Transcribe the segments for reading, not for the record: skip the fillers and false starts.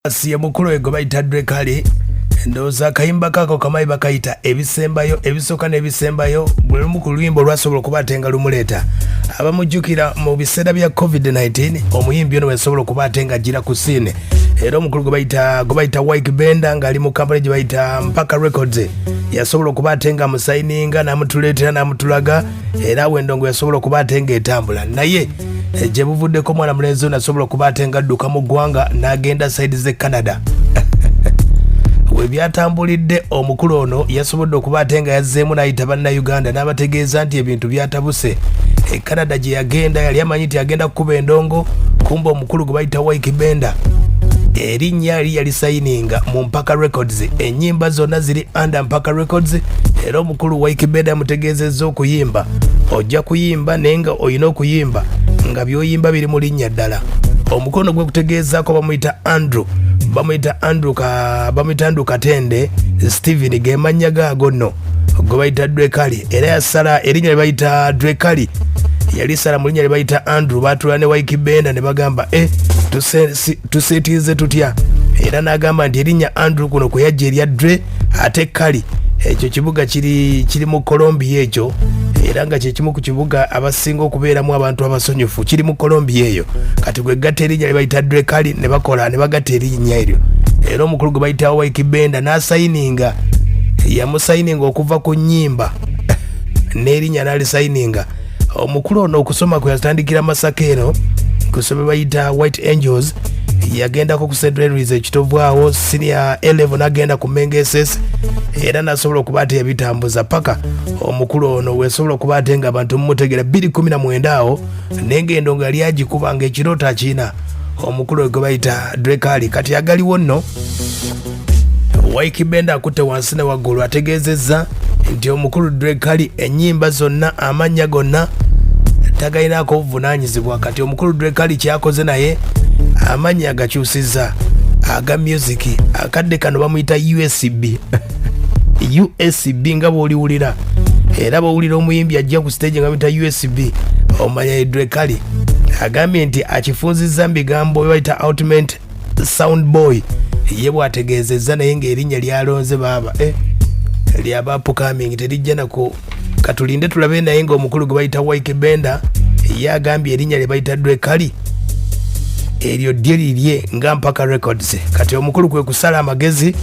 Asiye mukulu ego bayita Dre Cali ndoza kayimba kako kamayi bakayita ebisembayo ebisoka n'ebisembayo bwe lumu ku lwimbo lwasobola okubatenga lumuleta abamujjukira mu biseera bya COVID-19 omuyimbi ono yasobola okubatenga gira ku scene era omukulu gwe bayita Ykee Benda ngali mu company gye bayita Mpaka Records yasobola okubatenga mu signinga n'amutuleetera n'amutulaga era wendongo yasobola okubatenga etambula naye je buvuddeko mwana mulenzi ono asobola okubatenga adduka mu ggwanga n'agenda side ze Canada we byatambulidde omukulu ono yasobodde okubatenga yazzeemu n'ayita bannayuganda n'abategeeza nti ebintu byatabuse Canada gye yagenda yali amanyi nti agenda kukuba endongo kumba omukulu gwe bayita Ykee Benda elinya yali sayininga mu Mpaka Records ennyimba zonna ziri under Mpaka Records era omukulu Ykee Benda yamutegeezezza okuyimba ojja kuyimba naye nga olina okuyimba nga byoyimba biri mu linnya ddala omukono gwe kutegeezaako bamuyita Andrew Katende Steven ge mannya gaago nno gwe bayita Dre Cali era yasala erinnya lye bayita Dre Cali yali sala mu linnya lye bayita Andrew batula ne Ykee Benda ne bagamba tuseetiize tutya era n'agamba nti erinnya Andrew kuno kwe yajja erya Dre ate Cali ekyo kibuga kiri mu Colombia ekyo era nga kyekimu ku kibuga abasinga okubeeramu abantu abasonyufu kiri mu Colombia eyo kati gwe gatta erinnya lye bayita Dre Cali ne bagatta erinnya eryo era omukulu gwe bayita Ykee Benda n'asayininga yamusayininga okuva ku nnyimba n'erinnya n'alisayininga omukulu ono okusoma kwe yatandikira Masaka eno kusome bayita White Angels yagendako ku St. Mary's ekitovu awo senior A-level n'agenda ku Mengeses era n'asobola okubaate yabitambuza paka omukulu ono weesobola okubaate nga abantu mumutegera 2019 awo n'engendo nga yali agikuba nga ekirooto akiina omukulu gwe bayita Dre Cali kati yagaliwo nno Ykee Benda akutte wansi ne waggulu ategeezezza nti omukulu Dre Cali ennyimba zonna amannya gonna tagayinaako obuvunaanyizibwa kati omukulu Dre Cali kyakoze naye amannya agakyusiza aga music akadde kano bamuyita USB nga bw'oliwulira era bw'owulira omuyimbi ajja ku stage nga bamuyita USB omanya Dre Cali agambye nti akifunzizza mu bigambo bayita ultimate sound boy ye bw'ategeezezza naye ng'erinnya lyalonze baaba lyaba upcoming terijja nako katulinde tulabe naye ng'omukulu gwe bayita Ykee Benda ye agambye erinnya lye bayita Dre Cali eryo lye nga Mpaka Records kati omukulu kwe kusala amagezi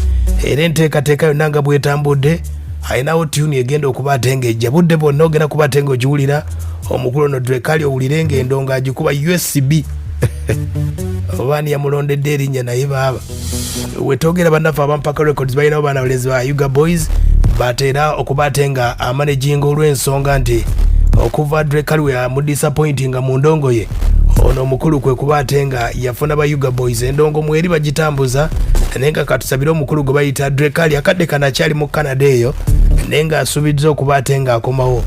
era enteekateeka yonna nga bwetambudde ayinawo tune egenda okubatenga ejja budde bwonna ogenda kubatenga ogiwulira omukulu ono Dre Cali owulire ng'endongo agikuba USB obaani yamulondedde erinnya naye baaba wetogera bannaffe aba Mpaka Records balinawo baana balenzi ba Yuga Boys batera okubatenga amanejinga olw'ensonga nti okuva Dre Cali we amudisappointinga mu ndongo ye ono omukulu kwe kubatenga yafuna ba Yuga Boys endongo mweri bagitambuza naye nga katusabire omukulu gwe bayita Dre Cali akadde kanakyali mu Canada eyo naye nga asuubizza okubatenga akomawo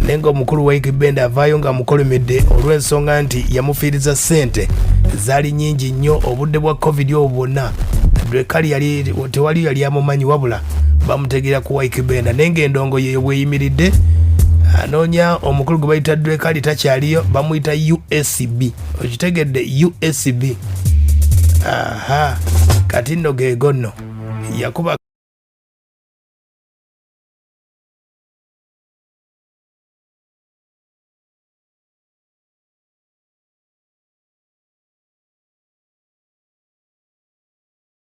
naye nga omukulu Ykee Benda avaayo nga amukolemedde olw'ensonga nti yamufiiriza ssente zaali nnyingi nnyo obudde bwa COVID obwo bwonna Dre Cali tewali yali amumanyi wabula bamutegeera ku Ykee Benda naye ng'endongo yeyo bweyimiridde anoonya omukulu gwe bayita Dre Cali takyaliyo bamuyita USB okitegedde USB kati nno geego nno yakuba